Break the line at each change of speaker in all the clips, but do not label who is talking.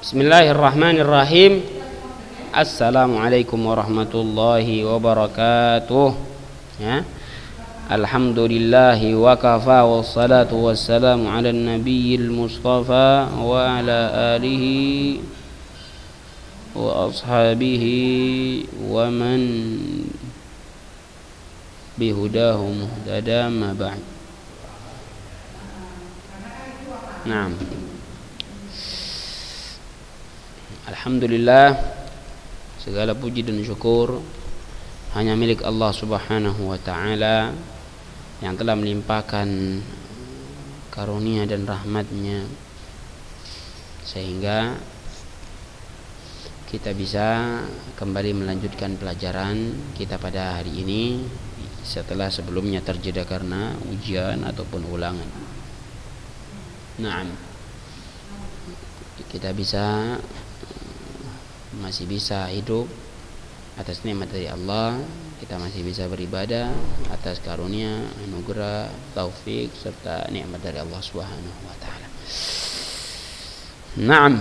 Bismillahirrahmanirrahim. Assalamualaikum warahmatullahi wabarakatuh. Ya. Alhamdulillahi wa kafa wassalatu wassalamu ala nabiyil mustafa wa ala alihi wa ashabihi wa man bihudahu muhtada ma ba'd. Naam. Alhamdulillah, segala puji dan syukur hanya milik Allah Subhanahu wa taala yang telah melimpahkan karunia dan rahmatnya sehingga kita bisa kembali melanjutkan pelajaran kita pada hari ini setelah sebelumnya terjeda karena ujian ataupun ulangan. Naam. Kita masih bisa hidup atas nikmat dari Allah, kita masih bisa beribadah atas karunia, anugerah, taufik serta nikmat dari Allah Subhanahu wa taala. Naam.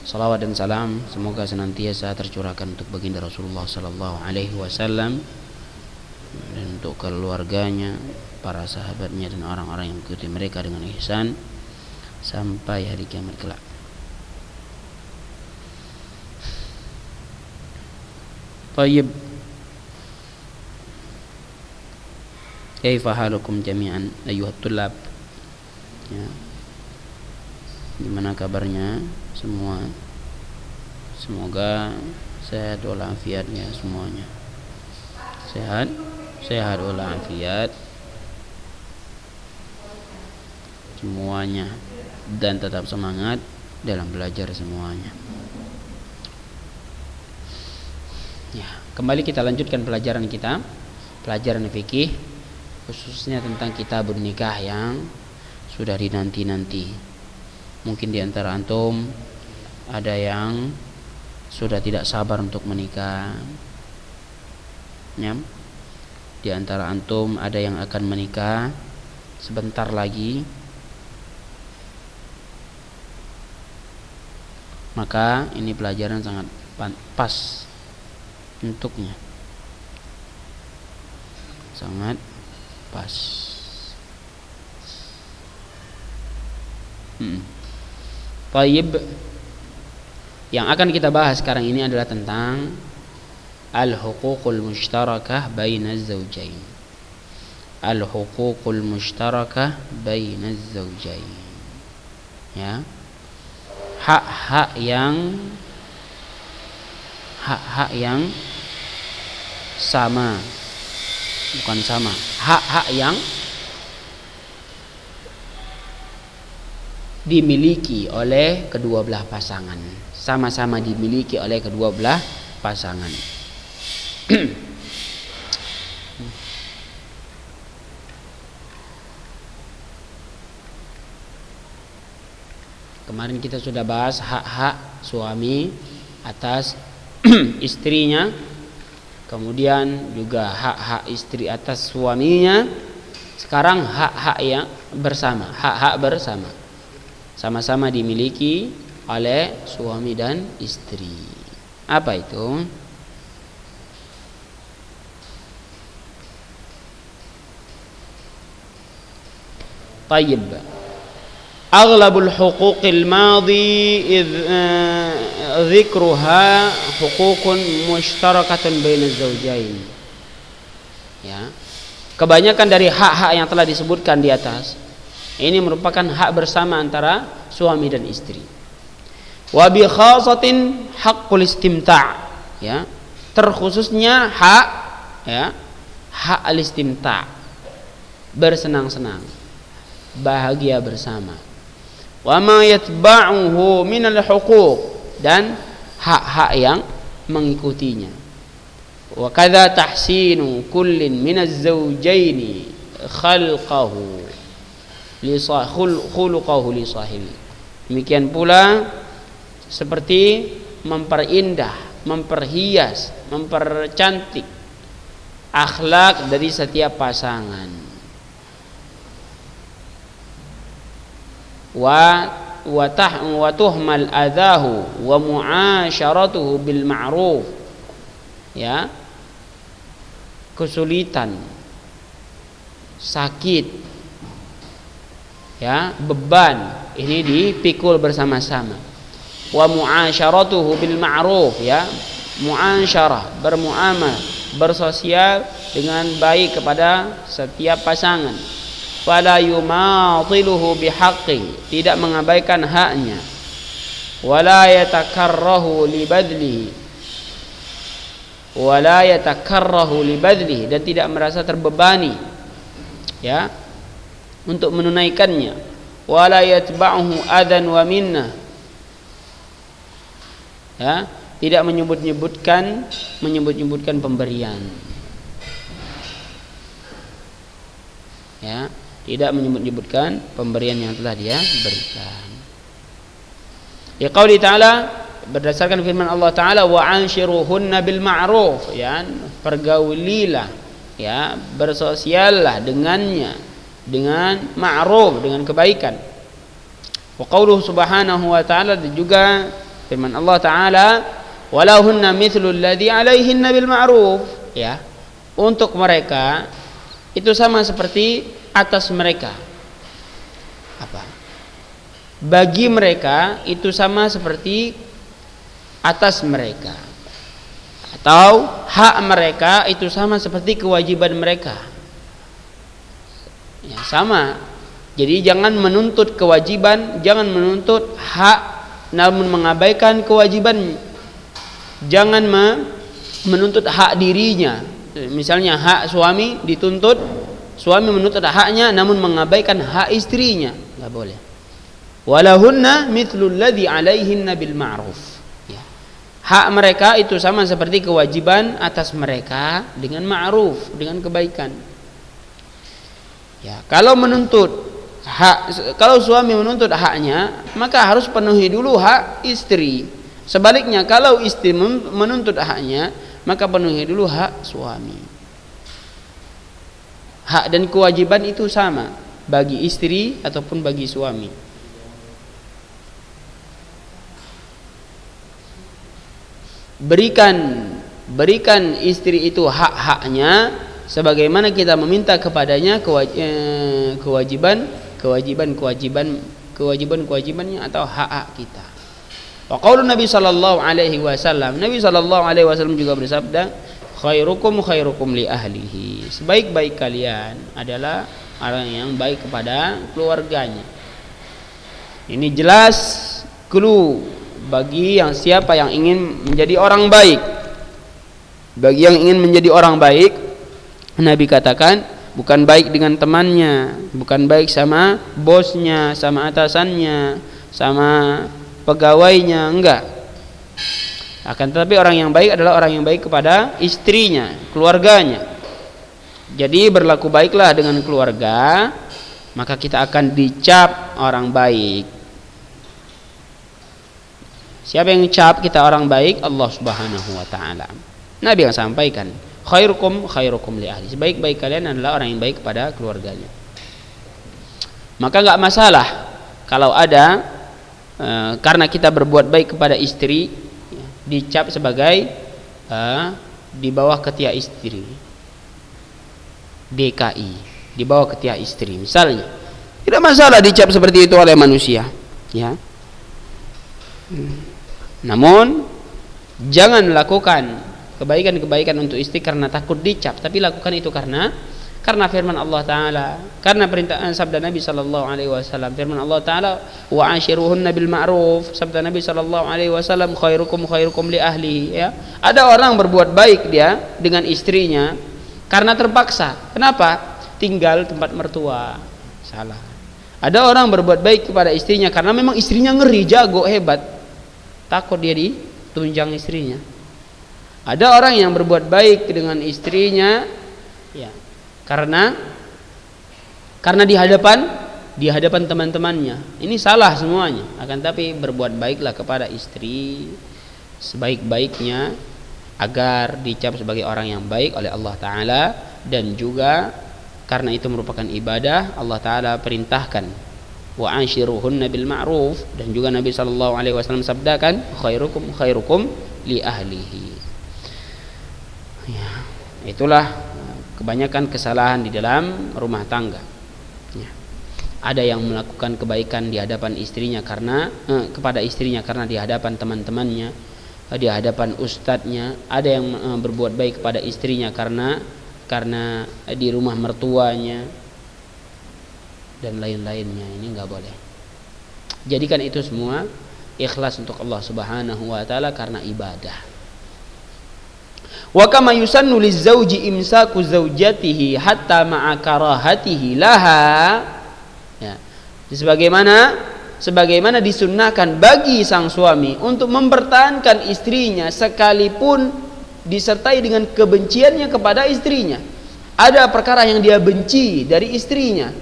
Salawat dan salam semoga senantiasa tercurahkan untuk baginda Rasulullah sallallahu alaihi wasallam dan untuk keluarganya, para sahabatnya dan orang-orang yang mengikuti mereka dengan ihsan sampai hari kiamat kelak. Tayyib. Kaifa halukum jami'an ayyuhat tullab? Ya. Gimana kabarnya semua? Semoga sehat walafiat ya semuanya. Sehat walafiat semuanya dan tetap semangat dalam belajar semuanya. Ya, kembali kita lanjutkan pelajaran kita, pelajaran fikih khususnya tentang kitabun nikah yang sudah dinanti-nanti. Mungkin di antara antum ada yang sudah tidak sabar untuk menikah. Ya. Di antara antum ada yang akan menikah sebentar lagi. Maka ini pelajaran sangat pas untuknya. Sangat pas. Tayyib. Yang akan kita bahas sekarang ini adalah tentang al-huququl mushtarakah bainaz zawjain. Al-huququl mushtarakah bainaz zawjain. Ya. Hak-hak yang sama, bukan sama, hak-hak yang dimiliki oleh kedua belah pasangan, sama-sama dimiliki oleh kedua belah pasangan. Kemarin kita sudah bahas hak-hak suami atas istrinya, kemudian juga hak-hak istri atas suaminya. Sekarang hak-hak yang bersama, hak-hak bersama, sama-sama dimiliki oleh suami dan istri. Apa itu? Tayyib. Aghlabul huquqil madhi dzikruha huququn mushtarakatun bainaz zawjain. Ya. Kebanyakan dari hak-hak yang telah disebutkan di atas ini merupakan hak bersama antara suami dan istri. Wa bi khasatin haqqul istimta', ya. Terkhususnya hak, ya, hak al-istimta', bersenang-senang, bahagia bersama. Wa ma yatba'uhu minal huquq, dan hak-hak yang mengikutinya. Wa kadza tahsinu kullin minaz zawjaini khalqahu khuluqahu li sahibi. Demikian pula seperti memperindah, memperhias, mempercantik akhlak dari setiap pasangan. wa tuhmal adahu wa mu'asyaratuhu bil ma'ruf, ya, kesulitan, sakit, ya, beban ini dipikul bersama-sama. Wa mu'asyaratuhu bil ma'ruf, ya, mu'asyarah, bermuamalah, bersosial dengan baik kepada setiap pasangan. Fala yumatiluhu bihaqqi, tidak mengabaikan haknya. Wala yatakarrahu libadlihi, wala yatakarrahu libadlihi, dan tidak merasa terbebani, ya, untuk menunaikannya. Wala yatba'uhu adan wa minnah, ya, tidak menyebut-nyebutkan pemberian, ya, tidak menyebut-nyebutkan pemberian yang telah dia berikan. Ya, qauli ta'ala, berdasarkan firman Allah Ta'ala, wa anshiruhunna bil ma'ruf, ya, pergaulilah, ya, bersosiallah dengannya dengan ma'ruf, dengan kebaikan. Wa qauluhu subhanahu wa ta'ala, dan juga firman Allah Ta'ala, walahunna mithlu alladhi alaihinna bil ma'ruf, ya, untuk mereka itu sama seperti atas mereka. Apa? Bagi mereka itu sama seperti atas mereka, atau hak mereka itu sama seperti kewajiban mereka, ya, sama. Jadi jangan menuntut kewajiban, jangan menuntut hak namun mengabaikan kewajiban. Jangan menuntut hak dirinya. Misalnya hak suami dituntut, suami menuntut haknya namun mengabaikan hak istrinya, enggak boleh. Walahunna mithlul ladzi alaihinna bil ma'ruf, ya. Hak mereka itu sama seperti kewajiban atas mereka dengan ma'ruf, dengan kebaikan. Ya, kalau suami menuntut haknya, maka harus penuhi dulu hak istri. Sebaliknya, kalau istri menuntut haknya, maka penuhi dulu hak suami. Hak dan kewajiban itu sama bagi istri ataupun bagi suami. Berikan istri itu hak-haknya sebagaimana kita meminta kepadanya kewajibannya atau hak-hak kita. Wa qaulun Nabi sallallahu alaihi wasallam, Nabi sallallahu alaihi wasallam juga bersabda, khairukum li ahlihi, sebaik-baik kalian adalah orang yang baik kepada keluarganya. Ini jelas clue bagi siapa yang ingin menjadi orang baik. Bagi yang ingin menjadi orang baik, Nabi katakan bukan baik dengan temannya, bukan baik sama bosnya, sama atasannya, sama pegawainya, enggak. Akan tetapi orang yang baik adalah orang yang baik kepada istrinya, keluarganya. Jadi berlaku baiklah dengan keluarga, maka kita akan dicap orang baik. Siapa yang cap kita orang baik? Allah Subhanahu wa taala. Nabi yang sampaikan, khairukum li ahli, sebaik-baik kalian adalah orang yang baik kepada keluarganya. Maka enggak masalah kalau ada karena kita berbuat baik kepada istri, dicap sebagai di bawah ketiak istri, DKI, di bawah ketiak istri misalnya. Tidak masalah dicap seperti itu oleh manusia, ya. Namun jangan lakukan kebaikan-kebaikan untuk istri karena takut dicap, tapi lakukan itu karena firman Allah Ta'ala, karena perintah sabda Nabi Sallallahu Alaihi Wasallam. Firman Allah Ta'ala, wa ashiruhunna bil ma'ruf, sabda Nabi Sallallahu Alaihi Wasallam, khairukum li ahlihi, ya. Ada orang berbuat baik dia dengan istrinya karena terpaksa. Kenapa? Tinggal tempat mertua, salah. Ada orang berbuat baik kepada istrinya karena memang istrinya ngeri, jago, hebat, takut dia ditunjang istrinya. Ada orang yang berbuat baik dengan istrinya, ya, karena di hadapan teman-temannya. Ini salah semuanya. Akan tapi berbuat baiklah kepada istri sebaik-baiknya agar dicap sebagai orang yang baik oleh Allah Ta'ala, dan juga karena itu merupakan ibadah. Allah Ta'ala perintahkan wa ashiruhunna bil ma'ruf, dan juga Nabi sallallahu alaihi wasallam sabdakan khairukum li ahlihi. Ya, itulah kebanyakan kesalahan di dalam rumah tangga. Ya. Ada yang melakukan kebaikan di hadapan istrinya kepada istrinya karena di hadapan teman-temannya, di hadapan ustadznya. Ada yang berbuat baik kepada istrinya karena di rumah mertuanya dan lain-lainnya. Ini enggak boleh. Jadikan itu semua ikhlas untuk Allah Subhanahu wa taala karena ibadah. Wa kama yusannu lizauji imsaku zaujatihi hatta ma'a karahatihi laha. Ya. Sebagaimana disunnahkan bagi sang suami untuk mempertahankan istrinya sekalipun disertai dengan kebenciannya kepada istrinya. Ada perkara yang dia benci dari istrinya,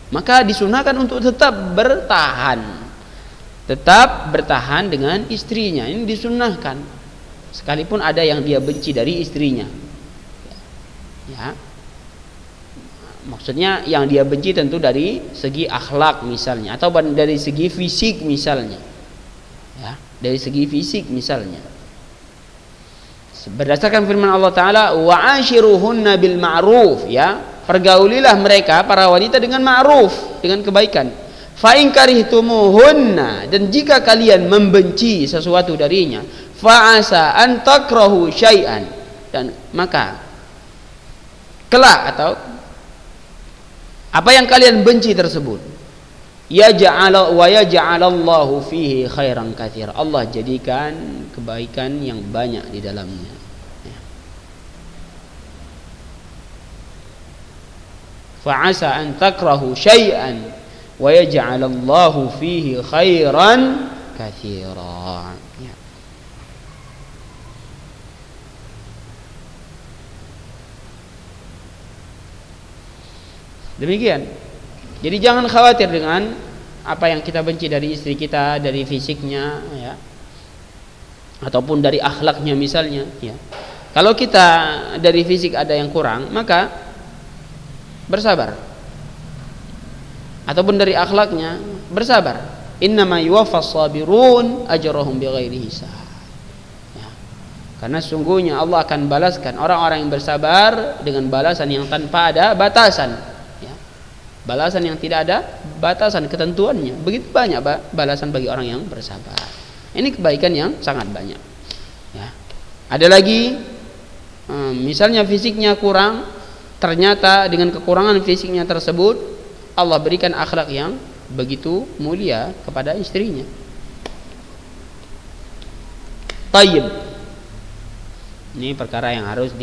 maka disunnahkan untuk tetap bertahan dengan istrinya. Ini disunnahkan sekalipun ada yang dia benci dari istrinya. Ya. Maksudnya yang dia benci tentu dari segi akhlak misalnya, atau dari segi fisik misalnya. Ya, dari segi fisik misalnya. Berdasarkan firman Allah Ta'ala, wa ashiruhunna bil ma'ruf, ya, pergaulilah mereka para wanita dengan ma'ruf, dengan kebaikan. Fa in karihtumuhunna, dan jika kalian membenci sesuatu darinya, fa asa an takrahu syai'an, dan maka kelak atau apa yang kalian benci tersebut yaj'alallahu fihi khairan katsira, Allah jadikan kebaikan yang banyak di dalamnya. Fa asa an takrahu syai'an wa yaj'alallahu fihi khairan katsira. Demikian. Jadi jangan khawatir dengan apa yang kita benci dari istri kita, dari fisiknya, ya, ataupun dari akhlaknya misalnya. Ya. Kalau kita dari fisik ada yang kurang, maka bersabar. Ataupun dari akhlaknya, bersabar. Innama yuwaffas sabirun ajrahum bighairi hisab. Ya. Karena sungguhnya Allah akan balaskan orang-orang yang bersabar dengan balasan yang tanpa ada batasan. Balasan yang tidak ada batasan ketentuannya. Begitu banyak balasan bagi orang yang bersabar. Ini kebaikan yang sangat banyak. Ya. Ada lagi, misalnya fisiknya kurang, ternyata dengan kekurangan fisiknya tersebut Allah berikan akhlak yang begitu mulia kepada istrinya. Tayyib. Ini perkara yang harus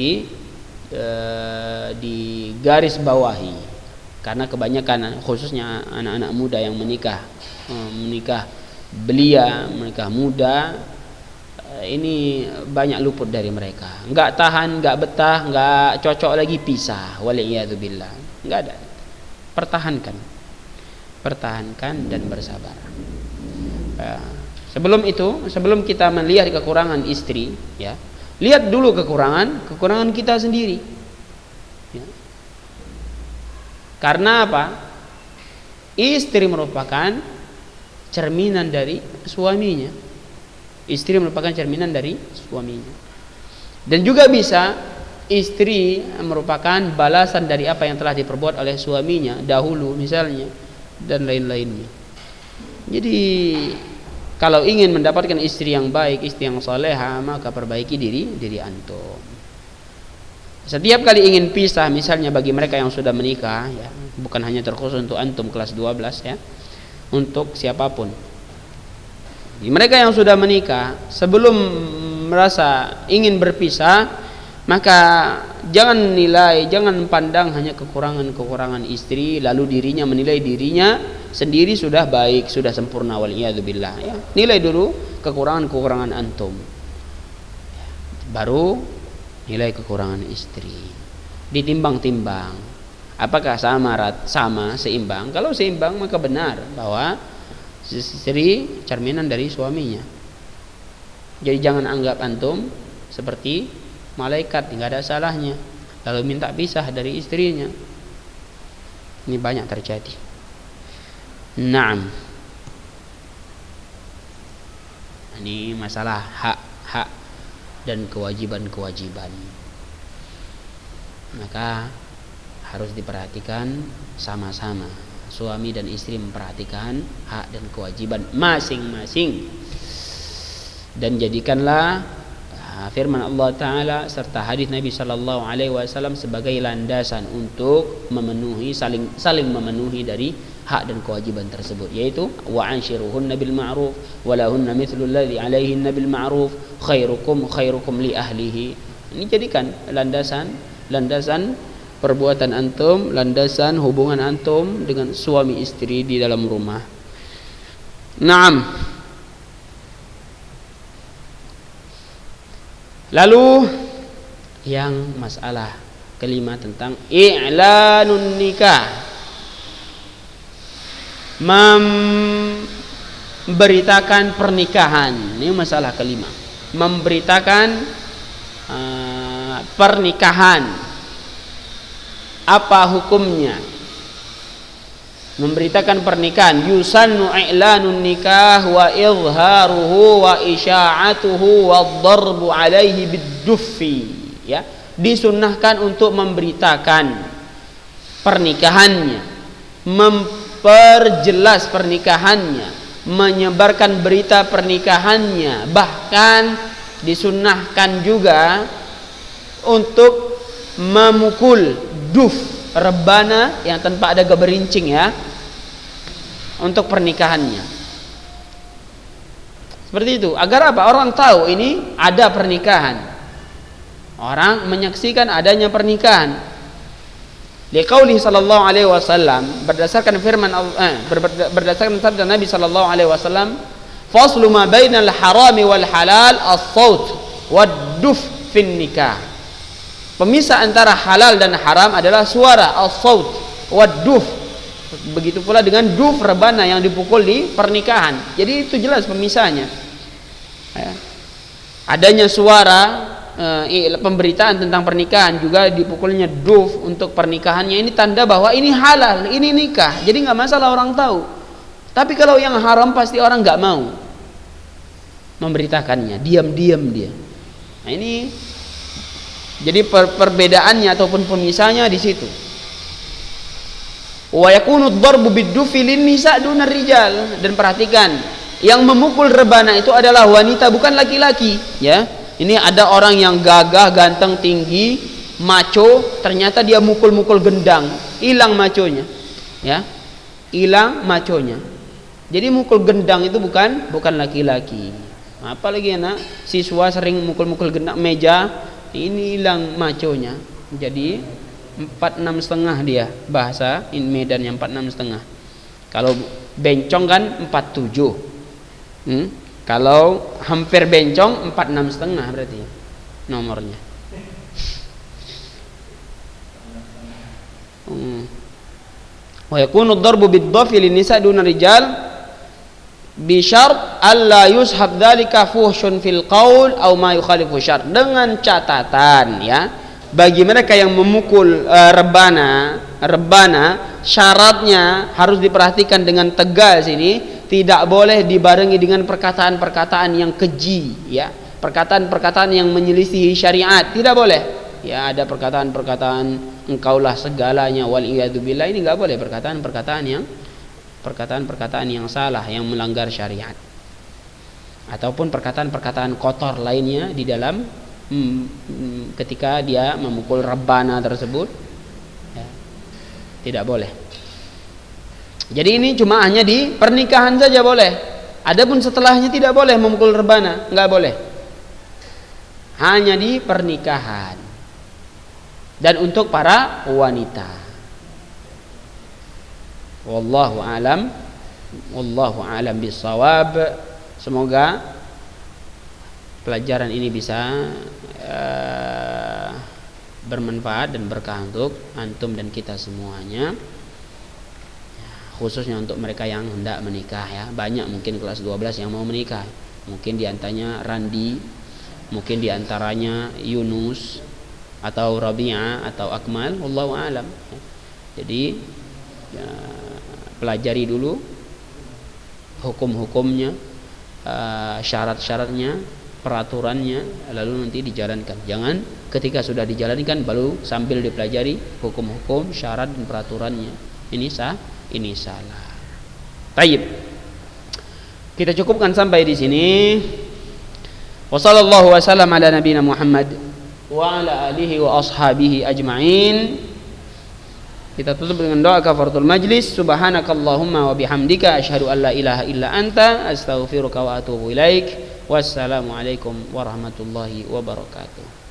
digaris bawahi. Karena kebanyakan khususnya anak-anak muda yang menikah belia, menikah muda, ini banyak luput dari mereka. Enggak tahan, enggak betah, enggak cocok lagi, pisah. Waliyadzubillah. Enggak ada. Pertahankan dan bersabar. Sebelum kita melihat kekurangan istri, ya, lihat dulu kekurangan kita sendiri. Ya. Karena apa? Istri merupakan cerminan dari suaminya. Istri merupakan cerminan dari suaminya. Dan juga bisa istri merupakan balasan dari apa yang telah diperbuat oleh suaminya dahulu misalnya, dan lain-lainnya. Jadi kalau ingin mendapatkan istri yang baik, istri yang salehah, maka perbaiki diri antum. Setiap kali ingin pisah, misalnya bagi mereka yang sudah menikah, ya, bukan hanya terkhusus untuk antum kelas 12, ya, untuk siapapun. Mereka yang sudah menikah, sebelum merasa ingin berpisah, maka jangan pandang hanya kekurangan istri, lalu dirinya menilai dirinya sendiri sudah baik, sudah sempurna, waliyadzubillah, ya. Nilai dulu kekurangan antum, baru nilai kekurangan istri. Ditimbang-timbang, apakah sama seimbang? Kalau seimbang, maka benar bahwa istri cerminan dari suaminya. Jadi jangan anggap antum seperti malaikat, tidak ada salahnya lalu minta pisah dari istrinya. Ini banyak terjadi. Naam. Ini masalah hak-hak dan kewajiban-kewajiban. Maka harus diperhatikan sama-sama. Suami dan istri memperhatikan hak dan kewajiban masing-masing. Dan jadikanlah firman Allah Ta'ala serta hadis Nabi Sallallahu Alaihi Wasallam sebagai landasan untuk memenuhi saling memenuhi dari hak dan kewajiban tersebut, yaitu wa anshiruhunna bil ma'ruf wa lahunna mithlu alladhi 'alaihinna bil ma'ruf khairukum li ahlihi. Ini jadikan landasan perbuatan antum, landasan hubungan antum dengan suami istri di dalam rumah. Naam. Lalu yang masalah kelima tentang i'lanun nikah, memberitakan pernikahan. Ini masalah kelima, memberitakan pernikahan. Apa hukumnya memberitakan pernikahan? Yusannu i'lanun nikah wa izharuhu wa isya'atuhu wa dharbu alaihi bid-duffi, ya, disunnahkan untuk memberitakan pernikahannya, memperjelas pernikahannya, menyebarkan berita pernikahannya. Bahkan disunnahkan juga untuk memukul duf, rebana yang tanpa ada geberincing, ya, untuk pernikahannya. Seperti itu. Agar apa? Orang tahu ini ada pernikahan. Orang menyaksikan adanya pernikahan. Liqauli sallallahu alaihi wasallam, berdasarkan firman berdasarkan sabda Nabi sallallahu alaihi wasallam, faslu ma bainal harami wal halal as-saut wad-duf fin nikah. Pemisah antara halal dan haram adalah suara, as-saut wad-duf. Begitu pula dengan duf, rebana yang dipukul di pernikahan. Jadi itu jelas pemisahnya, ya. Adanya suara pemberitaan tentang pernikahan, juga dipukulnya duf untuk pernikahannya. Ini tanda bahwa ini halal, ini nikah. Jadi nggak masalah orang tahu. Tapi kalau yang haram pasti orang nggak mau memberitakannya, diam-diam dia. Nah ini jadi perbedaannya ataupun pemisahnya di situ. Wa yakunu ad-darbu bid-dufi lin-nisa duna rijal. Dan perhatikan, yang memukul rebana itu adalah wanita, bukan laki-laki, ya. Ini ada orang yang gagah, ganteng, tinggi, maco, ternyata dia mukul-mukul gendang, hilang maconya, ya. Hilang maconya. Jadi mukul gendang itu bukan laki-laki. Apalagi anak siswa sering mukul-mukul gendang meja, ini hilang maconya. Jadi 46,5 dia, bahasa Medan yang 46,5. Kalau bencong kan 47. Kalau hampir bencong 46,5 berarti nomornya. Wa yakunu ad-darbu bid-dhafi lin-nisa duna rijal bi syart alla yushab dzalika fuhsyun fil qaul aw ma yukhalifu syart. Dengan catatan, ya, bagi mereka yang memukul rebana, syaratnya harus diperhatikan dengan tegas. Ini tidak boleh dibarengi dengan perkataan-perkataan yang keji, ya, perkataan-perkataan yang menyelisihi syariat, tidak boleh. Ya, ada perkataan-perkataan engkaulah segalanya wal iyadu billah, ini enggak boleh. Perkataan-perkataan yang salah, yang melanggar syariat, ataupun perkataan-perkataan kotor lainnya di dalam ketika dia memukul rebana tersebut, ya, tidak boleh. Jadi ini cuma hanya di pernikahan saja boleh. Adapun setelahnya tidak boleh memukul rebana, enggak boleh. Hanya di pernikahan dan untuk para wanita. Wallahu alam bisawab. Semoga pelajaran ini bisa bermanfaat dan berkah untuk antum dan kita semuanya, khususnya untuk mereka yang hendak menikah, ya. Banyak mungkin kelas 12 yang mau menikah. Mungkin diantaranya Randi, mungkin diantaranya Yunus atau Rabi'ah atau Akmal, wallahu alam. Jadi ya, pelajari dulu hukum-hukumnya, syarat-syaratnya, peraturannya, lalu nanti dijalankan. Jangan ketika sudah dijalankan baru sambil dipelajari hukum-hukum, syarat dan peraturannya. Ini salah. Taib. Kita cukupkan sampai di sini. Wassallallahu wasallam ala nabiyina Muhammad wa ala alihi wa ashabihi ajma'in. Kita tutup dengan doa kafaratul majlis. Subhanakallahumma wa bihamdika asyhadu an la ilaha illa anta astaghfiruka wa atubu ilaik. Wassalamualaikum warahmatullahi wabarakatuh.